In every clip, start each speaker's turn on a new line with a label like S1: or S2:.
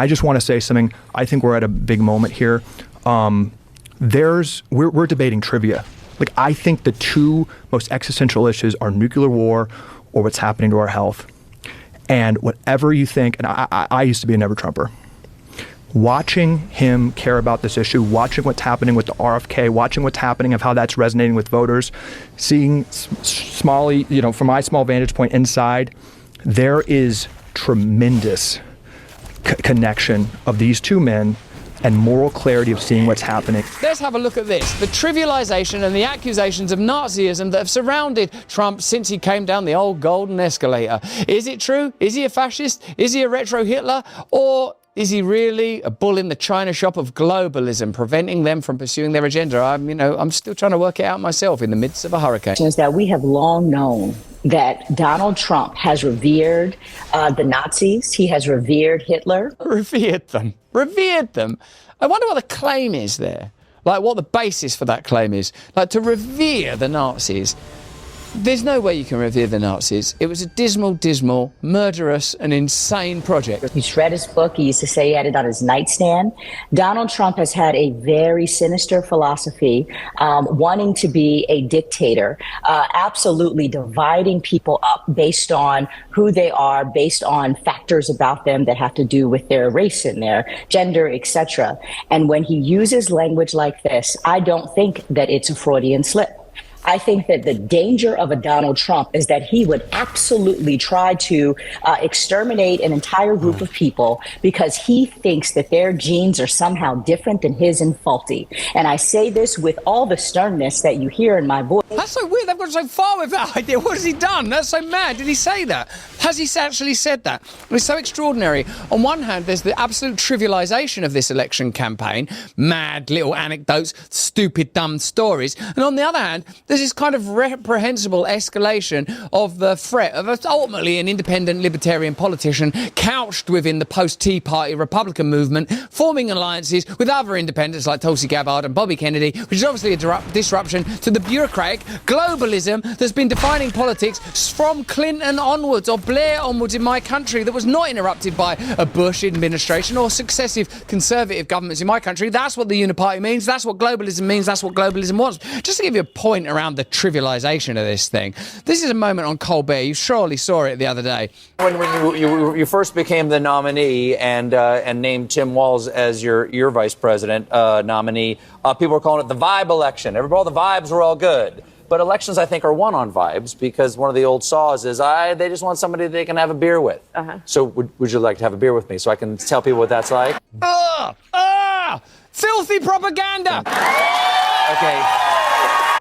S1: I just want to say something. I think we're at a big moment here. We're debating trivia. Like, I think the two most existential issues are nuclear war or what's happening to our health. And whatever you think, and I used to be a never Trumper. Watching him care about this issue, watching what's happening with the RFK, watching what's happening of how that's resonating with voters, seeing Smalley, from my small vantage point inside, there is tremendous connection of these two men and moral clarity of seeing what's happening.
S2: Let's have a look at this. The trivialization and the accusations of Nazism that have surrounded Trump since he came down the old golden escalator. Is it true? Is he a fascist? Is he a retro Hitler? Or is he really a bull in the china shop of globalism, preventing them from pursuing their agenda? I'm still trying to work it out myself in the midst of a hurricane.
S3: Is that we have long known that Donald Trump has revered the Nazis. He has revered Hitler.
S2: Revered them. Revered them. I wonder what the claim is there. Like, what the basis for that claim is. Like, to revere the Nazis. There's no way you can revere the Nazis. It was a dismal, murderous and insane project.
S3: He's read his book. He used to say he had it on his nightstand. Donald Trump has had a very sinister philosophy, wanting to be a dictator, absolutely dividing people up based on who they are, based on factors about them that have to do with their race and their gender, etc. And when he uses language like this, I don't think that it's a Freudian slip. I think that the danger of a Donald Trump is that he would absolutely try to exterminate an entire group of people because he thinks that their genes are somehow different than his and faulty. And I say this with all the sternness that you hear in my voice.
S2: That's so weird. They've gone so far with that idea. What has he done? That's so mad. Did he say that? Has he actually said that? It's so extraordinary. On one hand, there's the absolute trivialization of this election campaign, mad little anecdotes, stupid, dumb stories. And on the other hand, there's this kind of reprehensible escalation of the threat of ultimately an independent libertarian politician couched within the post-Tea Party Republican movement, forming alliances with other independents like Tulsi Gabbard and Bobby Kennedy, which is obviously a disruption to the bureaucratic globalism that's been defining politics from Clinton onwards, or Blair onwards in my country, that was not interrupted by a Bush administration or successive conservative governments in my country. That's what the uniparty means. That's what globalism means. That's what globalism wants. Just to give you a point around the trivialization of this thing. This is a moment on Colbert. You surely saw it the other day.
S4: When you first became the nominee and named Tim Walz as your vice president nominee, people were calling it the vibe election. All the vibes were all good. But elections, I think, are won on vibes, because one of the old saws is they just want somebody they can have a beer with. So would you like to have a beer with me so I can tell people what that's like?
S2: Filthy propaganda!
S4: Okay.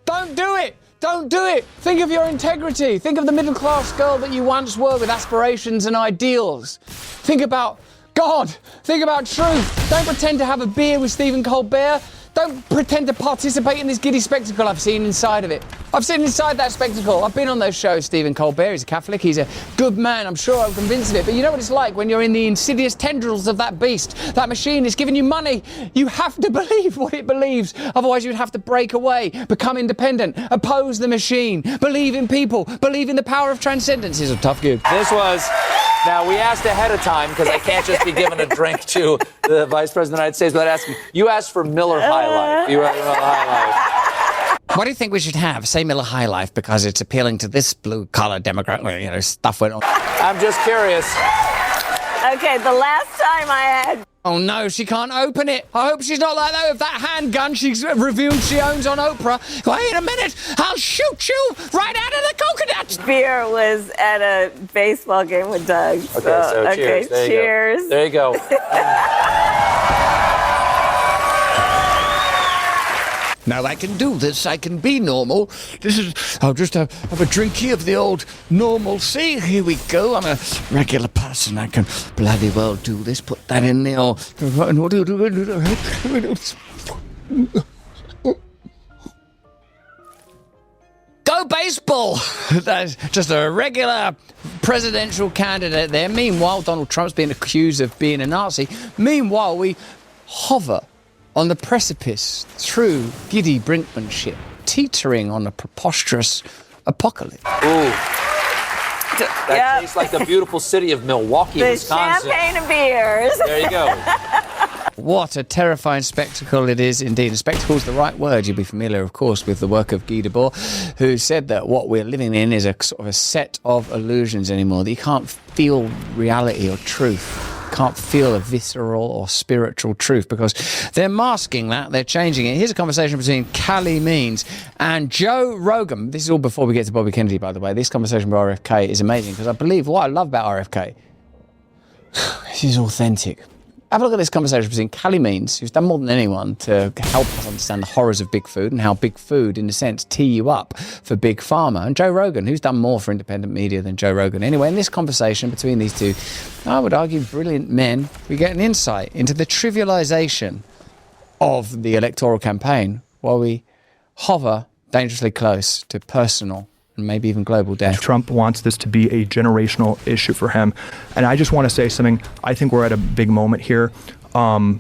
S2: Don't do it! Don't do it! Think of your integrity. Think of the middle-class girl that you once were with aspirations and ideals. Think about God. Think about truth. Don't pretend to have a beer with Stephen Colbert. Don't pretend to participate in this giddy spectacle. I've seen inside of it. I've seen inside that spectacle. I've been on those shows. Stephen Colbert, he's a Catholic. He's a good man. I'm sure I'm convinced of it. But you know what it's like when you're in the insidious tendrils of that beast. That machine is giving you money. You have to believe what it believes. Otherwise, you'd have to break away, become independent, oppose the machine, believe in people, believe in the power of transcendence. It's a tough gig.
S4: Now, we asked ahead of time, because I can't just be giving a drink to the Vice President of the United States without asking. You asked for Miller High Life. You asked for Miller High Life.
S2: What do you think we should have? Say Miller High Life, because it's appealing to this blue-collar Democrat, stuff went on.
S4: I'm just curious.
S5: Okay, the last time I had...
S2: Oh no, she can't open it. I hope she's not like that with that handgun she's revealed she owns on Oprah. Wait a minute, I'll shoot you right out of the coconut.
S5: Beer was at a baseball game with Doug.
S4: Okay, so cheers. There you go.
S2: Now I can do this. I can be normal. I'll just have a drinky of the old normalcy. Here we go. I'm a regular person. I can bloody well do this. Put that in there. Go baseball! That's just a regular presidential candidate there. Meanwhile, Donald Trump's being accused of being a Nazi. Meanwhile, we hover on the precipice through giddy brinkmanship, teetering on a preposterous apocalypse.
S4: Ooh. That tastes like the beautiful city of Milwaukee,
S5: The
S4: Wisconsin.
S5: champagne and beers.
S4: There you go.
S2: What a terrifying spectacle it is indeed. And spectacle is the right word. You'll be familiar, of course, with the work of Guy Debord, who said that what we're living in is a sort of a set of illusions anymore, that you can't feel reality or truth. Can't feel a visceral or spiritual truth because they're masking that, they're changing it. Here's a conversation between Callie Means and Joe Rogan. This is all before we get to Bobby Kennedy, by the way. This conversation with RFK is amazing because I believe what I love about RFK, this is authentic. Have a look at this conversation between Callie Means, who's done more than anyone to help us understand the horrors of big food and how big food, in a sense, tee you up for big pharma, and Joe Rogan, who's done more for independent media than Joe Rogan. Anyway, in this conversation between these two, I would argue brilliant men, we get an insight into the trivialization of the electoral campaign while we hover dangerously close to personal and maybe even global death.
S1: Trump wants this to be a generational issue for him. And I just want to say something. I think we're at a big moment here. We're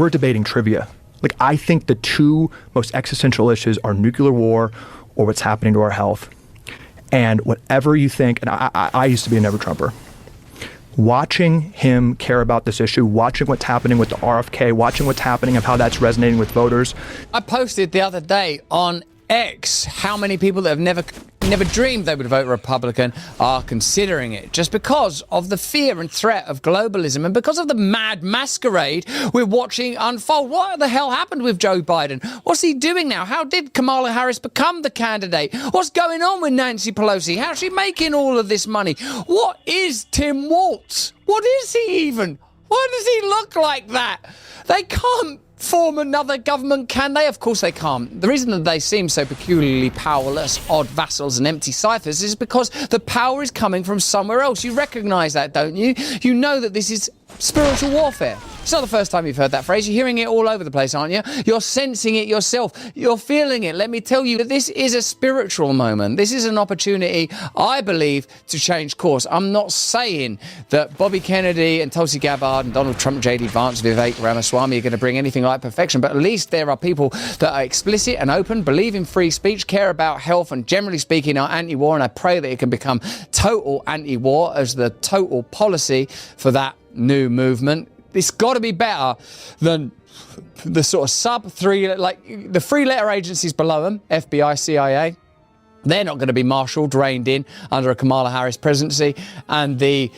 S1: debating trivia. Like, I think the two most existential issues are nuclear war or what's happening to our health. And whatever you think, and I used to be a never Trumper. Watching him care about this issue, watching what's happening with the RFK, watching what's happening of how that's resonating with voters.
S2: I posted the other day on X how many people that have never dreamed they would vote Republican are considering it, just because of the fear and threat of globalism and because of the mad masquerade we're watching unfold. What the hell happened with Joe Biden? What's he doing now? How did Kamala Harris become the candidate? What's going on with Nancy Pelosi? How's she making all of this money? What is Tim Walz? What is he even? Why does he look like that? They can't form another government, can they? Of course they can't. The reason that they seem so peculiarly powerless, odd vassals and empty ciphers is because the power is coming from somewhere else. You recognise that, don't you? You know that this is spiritual warfare. It's not the first time you've heard that phrase. You're hearing it all over the place, aren't you? You're sensing it yourself. You're feeling it. Let me tell you that this is a spiritual moment. This is an opportunity, I believe, to change course. I'm not saying that Bobby Kennedy and Tulsi Gabbard and Donald Trump, J.D. Vance, Vivek Ramaswamy are going to bring anything like perfection, but at least there are people that are explicit and open, believe in free speech, care about health, and generally speaking are anti-war, and I pray that it can become total anti-war as the total policy for that new movement. It's got to be better than the sort of sub-3, like the three-letter agencies below them, FBI, CIA. They're not going to be marshaled, reined in under a Kamala Harris presidency, and the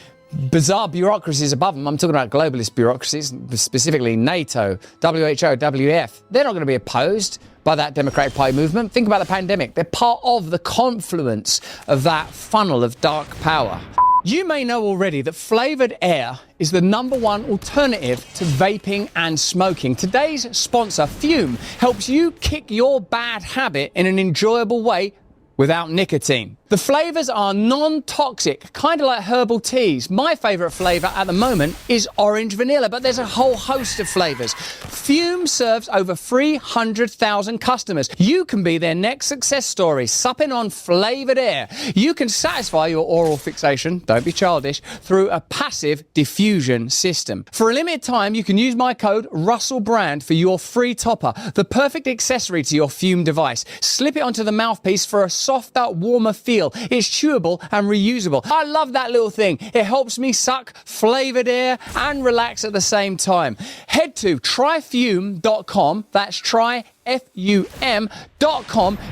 S2: bizarre bureaucracies above them, I'm talking about globalist bureaucracies, specifically NATO, WHO, WEF, they're not going to be opposed by that Democratic Party movement. Think about the pandemic. They're part of the confluence of that funnel of dark power. You may know already that flavoured air is the #1 alternative to vaping and smoking. Today's sponsor, Fume, helps you kick your bad habit in an enjoyable way without nicotine. The flavours are non-toxic, kind of like herbal teas. My favourite flavour at the moment is orange vanilla, but there's a whole host of flavours. Fume serves over 300,000 customers. You can be their next success story, supping on flavoured air. You can satisfy your oral fixation, don't be childish, through a passive diffusion system. For a limited time, you can use my code RussellBrand for your free topper, the perfect accessory to your Fume device. Slip it onto the mouthpiece for a softer, warmer feel. It's chewable and reusable. I love that little thing. It helps me suck flavoured air and relax at the same time. Head to tryfume.com. That's tryfum.com.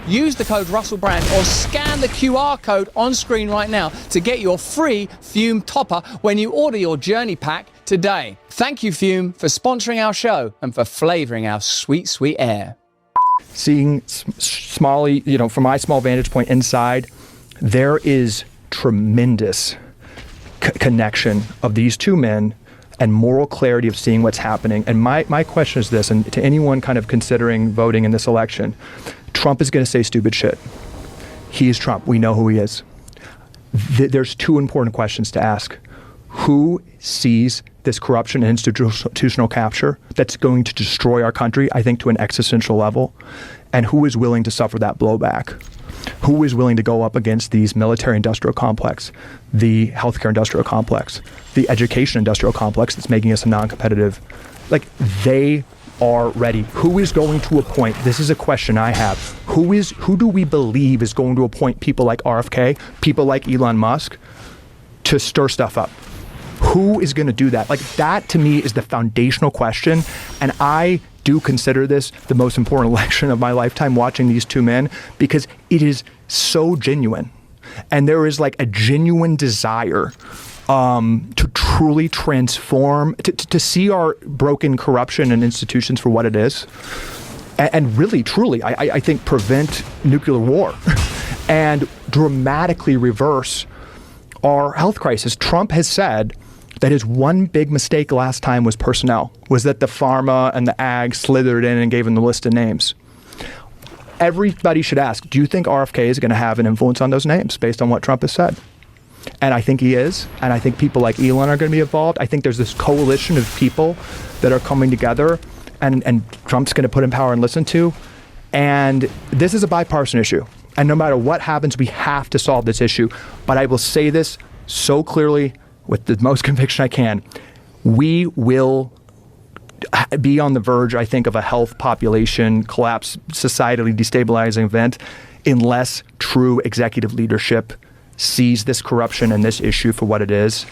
S2: Use the code RussellBrand or scan the QR code on screen right now to get your free Fume topper when you order your journey pack today. Thank you, Fume, for sponsoring our show and for flavouring our sweet, sweet air.
S1: Seeing Smalley, from my small vantage point inside, there is tremendous connection of these two men and moral clarity of seeing what's happening. And my question is this, and to anyone kind of considering voting in this election, Trump is going to say stupid shit. He is Trump. We know who he is. There's two important questions to ask. Who sees this corruption and institutional capture that's going to destroy our country, I think, to an existential level? And who is willing to suffer that blowback? Who is willing to go up against these military-industrial complex, the healthcare industrial complex, the education industrial complex that's making us a non-competitive? Like, they are ready. Who is going to appoint, this is a question I have, Who do we believe is going to appoint people like RFK, people like Elon Musk, to stir stuff up? Who is going to do that? Like, that to me is the foundational question. And I do consider this the most important election of my lifetime, watching these two men, because it is so genuine. And there is like a genuine desire to truly transform, to see our broken corruption and institutions for what it is. And really, truly, I think prevent nuclear war and dramatically reverse our health crisis. Trump has said that his one big mistake last time was personnel, was that the pharma and the ag slithered in and gave him the list of names. Everybody should ask, do you think RFK is going to have an influence on those names based on what Trump has said? And I think he is. And I think people like Elon are going to be involved. I think there's this coalition of people that are coming together and Trump's going to put in power and listen to. And this is a bipartisan issue. And no matter what happens, we have to solve this issue. But I will say this so clearly with the most conviction I can. We will be on the verge, I think, of a health population collapse, societally destabilizing event, unless true executive leadership sees this corruption and this issue for what it is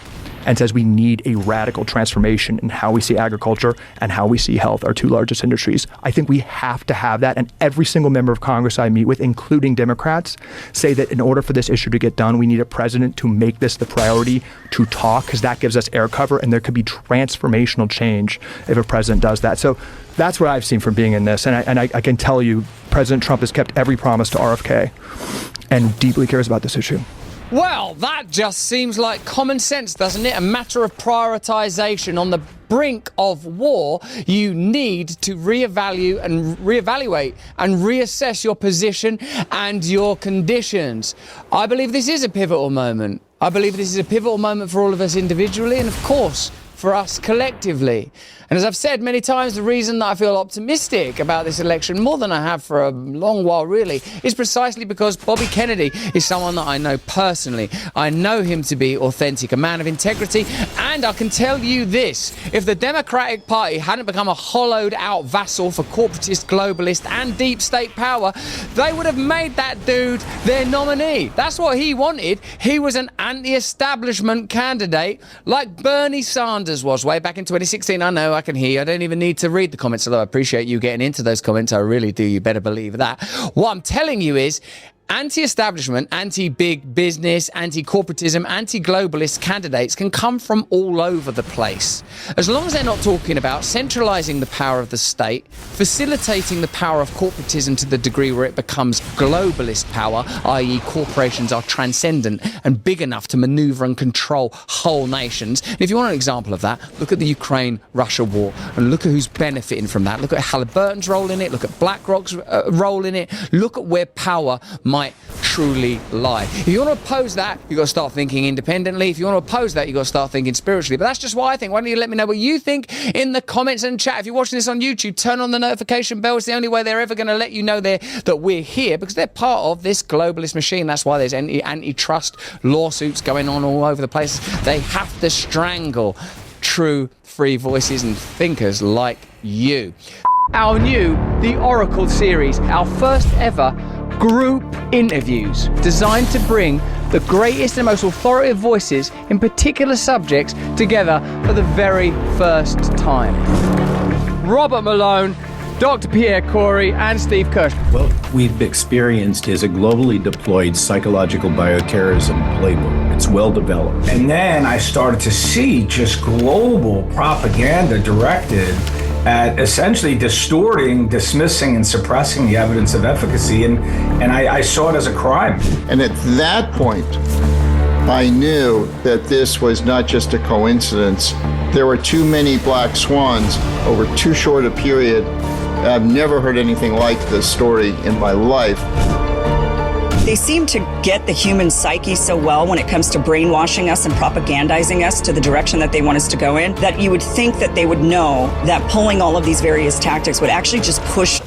S1: and says we need a radical transformation in how we see agriculture and how we see health, our two largest industries. I think we have to have that. And every single member of Congress I meet with, including Democrats, say that in order for this issue to get done, we need a president to make this the priority to talk, because that gives us air cover, and there could be transformational change if a president does that. So that's what I've seen from being in this. And I can tell you, President Trump has kept every promise to RFK and deeply cares about this issue.
S2: Well, that just seems like common sense, doesn't it? A matter of prioritization. On the brink of war, you need to reevaluate and reassess your position and your conditions. I believe this is a pivotal moment. I believe this is a pivotal moment for all of us individually and, of course, for us collectively. And as I've said many times, the reason that I feel optimistic about this election, more than I have for a long while really, is precisely because Bobby Kennedy is someone that I know personally. I know him to be authentic, a man of integrity, and I can tell you this, if the Democratic Party hadn't become a hollowed out vassal for corporatist, globalist and deep state power, they would have made that dude their nominee. That's what he wanted. He was an anti-establishment candidate like Bernie Sanders was way back in 2016. I know, I can hear you. I don't even need to read the comments, although I appreciate you getting into those comments. I really do. You better believe that. What I'm telling you is anti-establishment, anti-big business, anti-corporatism, anti-globalist candidates can come from all over the place. As long as they're not talking about centralising the power of the state, facilitating the power of corporatism to the degree where it becomes globalist power, i.e. corporations are transcendent and big enough to manoeuvre and control whole nations. And if you want an example of that, look at the Ukraine-Russia war and look at who's benefiting from that. Look at Halliburton's role in it, look at BlackRock's role in it, look at where power might truly lie. If you want to oppose that, you've got to start thinking independently. If you want to oppose that, you've got to start thinking spiritually. But that's just what I think. Why don't you let me know what you think in the comments and chat. If you're watching this on YouTube, turn on the notification bell. It's the only way they're ever going to let you know that we're here, because they're part of this globalist machine. That's why there's antitrust lawsuits going on all over the place. They have to strangle true free voices and thinkers like you. Our new The Oracle series, our first ever group interviews designed to bring the greatest and most authoritative voices in particular subjects together for the very first time. Robert Malone, Dr. Pierre Corey and Steve Kirsch.
S6: What we've experienced is a globally deployed psychological bioterrorism playbook. It's well developed.
S7: And then I started to see just global propaganda directed at essentially distorting, dismissing, and suppressing the evidence of efficacy. And I saw it as a crime.
S8: And at that point, I knew that this was not just a coincidence. There were too many black swans over too short a period. I've never heard anything like this story in my life.
S9: They seem to get the human psyche so well when it comes to brainwashing us and propagandizing us to the direction that they want us to go in, that you would think that they would know that pulling all of these various tactics would actually just push